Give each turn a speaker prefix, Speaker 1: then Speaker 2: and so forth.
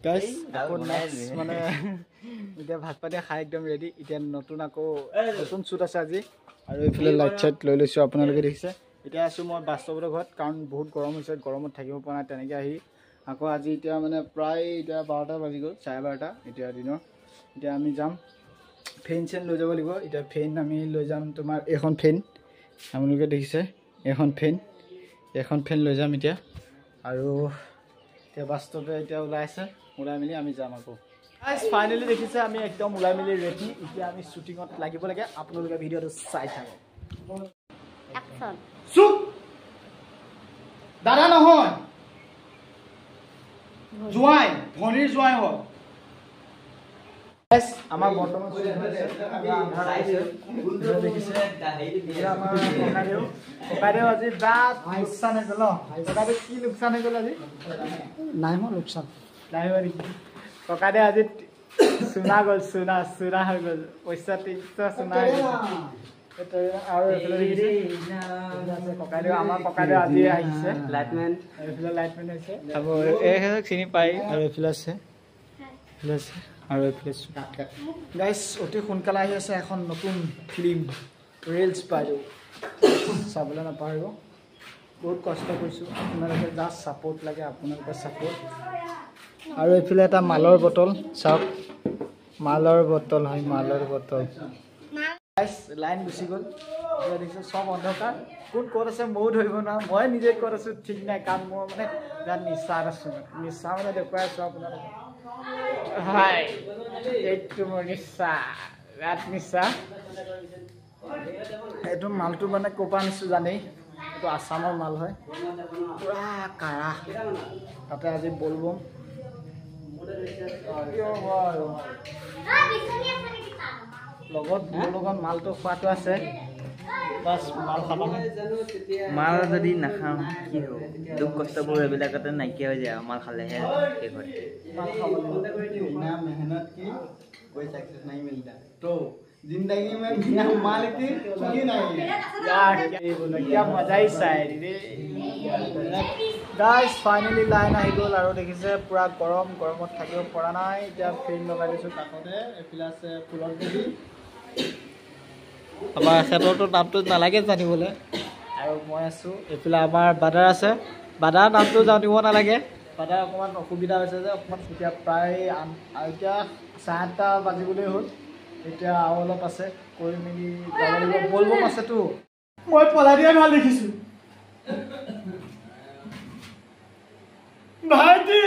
Speaker 1: guys মানে এতিয়া ভাত পানী খাই একদম ৰেডি এতিয়া নতুন আকৌ নতুন শ্বুট আছে আজি আৰু এইফালে লাইট চাইট লৈ লৈছোঁ আপোনালোকে দেখিছে এতিয়া আছোঁ মই বাস্তৱৰ ঘৰত কাৰণ বহুত গৰম হৈছে গৰমত থাকিব পৰা নাই তেনেকৈ আহি আকৌ আজি এতিয়া মানে প্ৰায় এতিয়া 12টা বাজি গ'ল 12:30 এতিয়া দিনৰ এতিয়া আমি যাম ফেন চেন লৈ যাব লাগিব এতিয়া ফেন আমি লৈ যাম তোমাৰ এখন ফেন আপোনালোকে দেখিছে এখন ফেন লৈ যাম এতিয়া আৰু এতিয়া বাস্তৱে এতিয়া ওলাই আছে ওলাই মেলি আমি যাম আকৌ গাইস ফাইনালি দেখিছে আমি একদম ওলাই মেলি ৰেডি এতিয়া আমি শ্বুটিঙত লাগিব লাগে আপোনালোকে ভিডিঅ'টো চাই থাকক
Speaker 2: অ্যাকশন
Speaker 1: চুপ দাদা নহয় জোৱাই ভনিৰ জোৱাই হয় গাইস আমাৰ বৰ্তমান দেখিছে আমাৰ ককাইদেউ আজি বাট লোকচান হৈ গ'ল ককাইদেউ কি লোকচান হৈ গ'ল আজি নাই মই লোকচান নাই মানে ককাইদেউ আজি চুনা গ'ল চুনা হৈ গ'ল পইচা 300 চুনা হৈ গ'ল আৰু ককাইদেউ আমাৰ ককাইদেউ আজি আহিছে লাইটমেন এইফালে লাইটমেন হৈছে আৰু এই চিনি পাই আৰু এইফালে আছে আৰু এইফালে গাইছ অতি সোনকালে আহি আছে এখন নতুন ফিল্ম ৰিলছ পাইছোঁ চাবলৈ নাপাহৰিব বহুত কষ্ট কৰিছোঁ আপোনালোকে জাষ্ট ছাপোৰ্ট লাগে আপোনালোকৰ ছাপোৰ্ট আৰু এইফালে এটা মালৰ বটল চাওক মালৰ বটল হয় মালৰ বটল গাইছ লাইন গুচি গ'ল এতিয়া দেখিছোঁ চব অন্ধকাৰ কোন ক'ত আছে ময়ো ধৰিব নোৱাৰোঁ মই নিজে ক'ত আছোঁ ঠিক নাই কাৰণ মই মানে ইয়াত নিচাত আছোঁ নিচা মানে দেখুৱাই আছোঁ আপোনালোকে হয় এইটো মোৰ নিচা ইয়াত নিচা এইটো মালটো মানে ক'ৰ পৰা আনিছোঁ জানেই এইটো আছামৰ মাল হয় পুৰা কাৰা তাতে আজি বলবম লগত মোৰ লগত মালটো খোৱাটো আছে বাছ মাল খাব
Speaker 3: মাল যদি নাখাওঁ কি হ'ব দুখ কষ্টবোৰ এইবিলাকতে নাইকিয়া হৈ যায় মাল খালেহে শেষ হয়
Speaker 1: माल खाओ बिना मेहनत की कोई सक्सेस नहीं मिलता तो जिंदगी में बिना माल की कुछ नहीं यार क्या मजा ही शायरी रे गाइस फाइनली लाइन आহি গ'ল আৰু দেখিছে পুৰা গৰমত থাকিব পৰা নাই এতিয়া ফেন লগাই দিছোঁ কাষতে এফালে আছে ফুলৰ গুটি আমাৰ খেতৰটো নামটো নালাগে জানিবলৈ আৰু মই আছোঁ এফালে আমাৰ বাদাৰ আছে বাদাৰ নামটো জানিব নালাগে বাদাৰ অকণমান অসুবিধা হৈছে যে অকণমান এতিয়া প্ৰায় এতিয়া 8:30 বাজিবলৈ হ'ল এতিয়া আৰু অলপ আছে কৰি মেলি যাব লাগিব বলবম আছেতো মই পলাই দিয়া ভাল দেখিছোঁ ভাইটি